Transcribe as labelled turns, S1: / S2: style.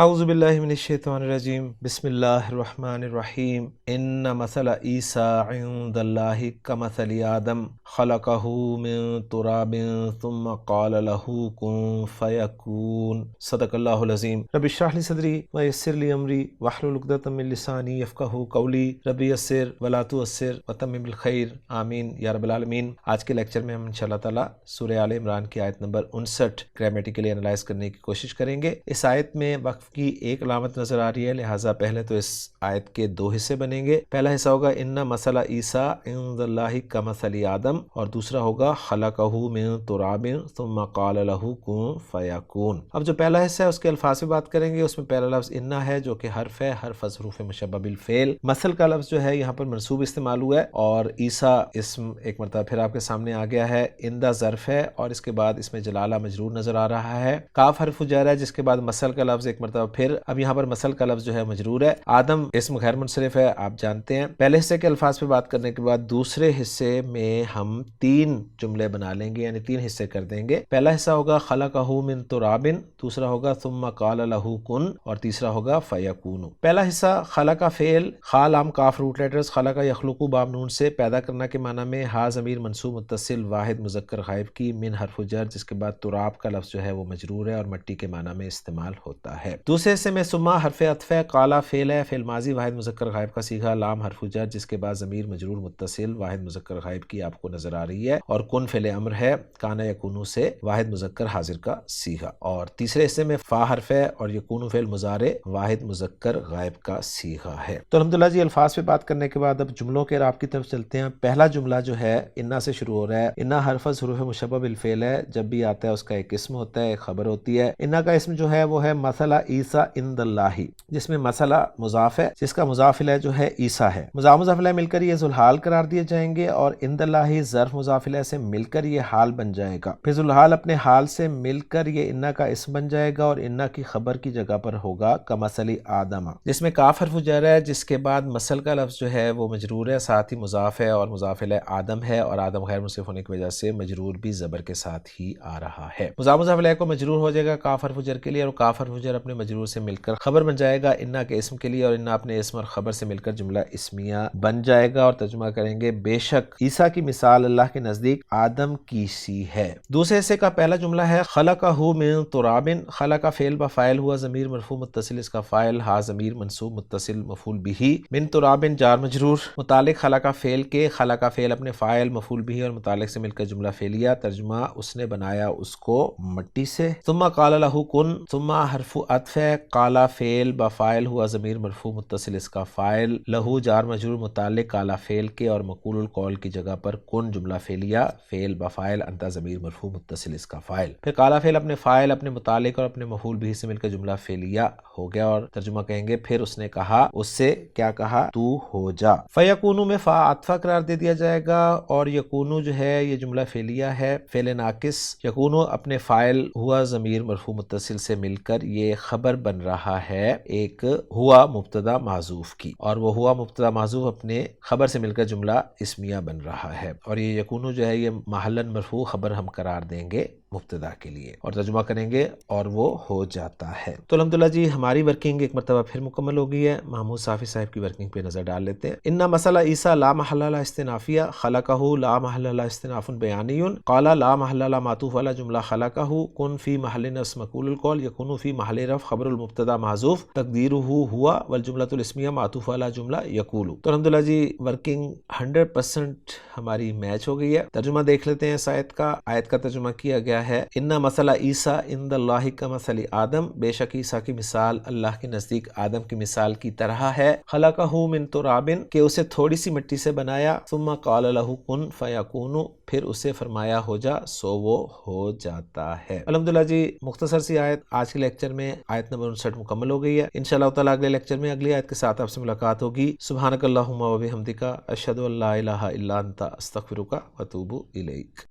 S1: اعوذ باللہ من الشیطان الرجیم بسم اللہ الرحمن الرحیم ان مثل عیسیٰ عند اللہ کمثل آدم خلقہ من تراب ثم قال له کن فیکون صدق اللہ العظیم رب اشرح لی صدری ویسر لی امری واحلل عقدۃ من لسانی یفقہوا قولی رب یسر ولا تعسر وتمم بالخیر آمین یا رب العالمین۔ آج کے لیکچر میں ہم انشاءاللہ تعالی سورہ آل عمران کی آیت نمبر 59 گرامیٹیکلی انالائز کرنے کی کوشش کریں گے۔ اس آیت میں وقف کی ایک علامت نظر آ رہی ہے، لہٰذا پہلے تو اس آیت کے دو حصے بنیں گے۔ پہلا حصہ ہوگا ان مثل عیسیٰ عند اللہ کمثل آدم، اور دوسرا ہوگا خلقہ من تراب ثم قال له کن فیکون۔ اب جو پہلا حصہ ہے اس کے الفاظ پہ بات کریں گے۔ اس میں پہلا لفظ انا ہے جو کہ حرف ہے، حرف از حروف مشبہ بالفعل۔ مثل کا لفظ جو ہے یہاں پر منصوب استعمال ہوا ہے، اور عیسیٰ اسم ایک مرتبہ پھر آپ کے سامنے آ گیا ہے۔ اندہ ظرف ہے اور اس کے بعد اس میں جلالہ مجرور نظر آ رہا ہے۔ کاف حرف جر ہے جس کے بعد مثل کا لفظ ایک مرتبہ پھر، اب یہاں پر مثل کا لفظ جو ہے مجرور ہے۔ آدم اسم غیر منصرف ہے، آپ جانتے ہیں۔ پہلے حصے کے الفاظ پہ بات کرنے کے بعد دوسرے حصے میں ہم 3 جملے بنا لیں گے، یعنی 3 حصے کر دیں گے۔ پہلا حصہ ہوگا خلقہ من تراب، دوسرا ہوگا ثم قال له کن، اور تیسرا ہوگا فیکون۔ پہلا حصہ خلق فعل، خا لام کاف روٹ لیٹرز، خلق یخلق بام نون سے پیدا کرنا کے معنی میں، ہا ضمیر منصوب متصل واحد مذکر غائب کی، من حرف جر جس کے بعد تراب کا لفظ جو ہے وہ مجرور ہے اور مٹی کے معنی میں استعمال ہوتا ہے۔ دوسرے حصے میں ثم حرف عطف ہے، قالا فعل ہے، فعل ماضی واحد مذکر غائب کا صیغہ، لام حرف جر جس کے بعد ضمیر مجرور متصل واحد مذکر غائب کی آپ کو نظر آ رہی ہے، اور کن فعل امر ہے، کانا یکونو سے واحد مذکر حاضر کا صیغہ، اور تیسرے حصے میں فا حرف ہے اور یکونو فعل مضارع واحد مذکر غائب کا صیغہ ہے۔ تو الحمدللہ جی الفاظ پہ بات کرنے کے بعد اب جملوں کے اعراب کی طرف چلتے ہیں۔ پہلا جملہ جو ہے انا سے شروع ہو رہا ہے۔ انا حرف از حروف مشبہ بالفعل ہے، جب بھی آتا ہے اس کا ایک اسم ہوتا ہے، ایک خبر ہوتی ہے۔ انا کا اسم جو ہے وہ ہے مثل عیسیٰ عند اللہ، جس میں مثل مضاف ہے، جس کا مضاف الیہ جو ہے عیسیٰ ہے۔ مضاف الیہ مل کر یہ ذوالحال قرار دیے جائیں گے، اور عند اللہ ظرف مضاف الیہ سے مل کر یہ حال بن جائے گا۔ پھر ذوالحال اپنے حال سے مل کر یہ انا کا اسم بن جائے گا، اور انا کی خبر کی جگہ پر ہوگا کمثل آدم، جس میں کاف حرف جر ہے، جس کے بعد مثل کا لفظ جو ہے وہ مجرور ہے، ساتھ ہی مضاف ہے، اور مضاف الیہ آدم ہے، اور آدم غیر منصرف ہونے کی وجہ سے مجرور بھی زبر کے ساتھ ہی آ رہا ہے۔ مضاف الیہ کو مجرور ہو جائے گا کاف حرف جر کے لیے، اور کاف حرف جر اپنے مجرور سے مل کر خبر بن جائے گا انا کے اسم کے لیے، اور انا اپنے اسم اور خبر سے مل کر جملہ اسمیہ بن جائے گا، اور ترجمہ کریں گے بے شک عیسیٰ کی مثال اللہ کے نزدیک آدم کی سی ہے۔ دوسرے حصے کا پہلا جملہ ہے خلقہ من تراب، خلق فعل بفاعل ہوا، ضمیر مرفوع متصل اس کا فاعل، ہا ضمیر منصوب متصل مفعول بہ، من تراب جار مجرور، متعلق خلق فعل کے، خلق فعل اپنے فاعل مفعول بہ اور متعلق سے مل کر جملہ فعلیہ، ترجمہ اس نے بنایا اس کو مٹی سے۔ ثم قال له کن، ثم حرف عطف ہے، قال فعل بفاعل ہوا، ضمیر مرفوع متصل اس کا فاعل، لہو جار مجرور متعلق قال فعل کے اور مقول القول کی جگہ پر کن جملہ فعلیہ، فعل بفاعل انت ضمیر مرفوع متصل اس کا فاعل، پھر قال فعل اپنے فاعل اپنے متعلق اور اپنے مفعول بھی سے مل کر جملہ فعلیہ ہو گیا، اور ترجمہ کہیں گے پھر اس نے کہا، اس سے کیا کہا، تو ہو جا۔ فیکونو میں فا عطفہ قرار دے دیا جائے گا، اور یکونو جو ہے یہ جملہ فعلیہ ہے، فعل ناقص، یکونو اپنے فاعل ہوا ضمیر مرفوع متصل سے مل کر یہ خبر بن رہا ہے ایک ہوا مبتدا محذوف کی، اور وہ ہوا مبتدا محذوف اپنے خبر سے مل کر جملہ اسمیہ بن رہا ہے، اور یہ یکونو جو ہے یہ محلاً مرفوع خبر ہم قرار دیں گے مبتدا کے لیے، اور ترجمہ کریں گے اور وہ ہو جاتا ہے۔ تو الحمدللہ جی ہماری ورکنگ ایک مرتبہ پھر مکمل ہو گئی ہے۔ محمود صافی صاحب کی ورکنگ پہ نظر ڈال لیتے ہیں۔ ان مثل عیسیٰ لا محل له استنافیہ، خلقہ لا محل له استناف بیانی، قال لا محل له معطوف علی جملہ خلقہ، کن فی محل نصب مقول القول، یکون فی محل رفع خبر المبتدا محذوف، تقدیرہ ہوا، والجملۃ الاسمیہ معطوف علی جملہ یقول۔ تو الحمدللہ جی ورکنگ 100% ہماری میچ ہو گئی ہے۔ ترجمہ دیکھ لیتے ہیں اس آیت کا۔ آیت کا ترجمہ کیا گیا ہے ان مثل عیسیٰ عند اللہ کمثل آدم، بے شک عیسیٰ کی مثال اللہ کے نزدیک آدم کی مثال کی طرح ہے، خلقہ من تراب کہ اسے تھوڑی سی مٹی سے بنایا، ثم قال له کن فیکون پھر اسے فرمایا ہو جا سو وہ ہو جاتا ہے۔ الحمدللہ جی مختصر سی آیت آج کے لیکچر میں آیت نمبر 59 مکمل ہو گئی ہے۔ انشاءاللہ تعالیٰ اگلے لیکچر میں اگلی آیت کے ساتھ آپ سے ملاقات ہوگی۔ سبحانک اللہم و بحمدک، اشہد ان لا الہ الا انت، استغفرک و اتوب الیک۔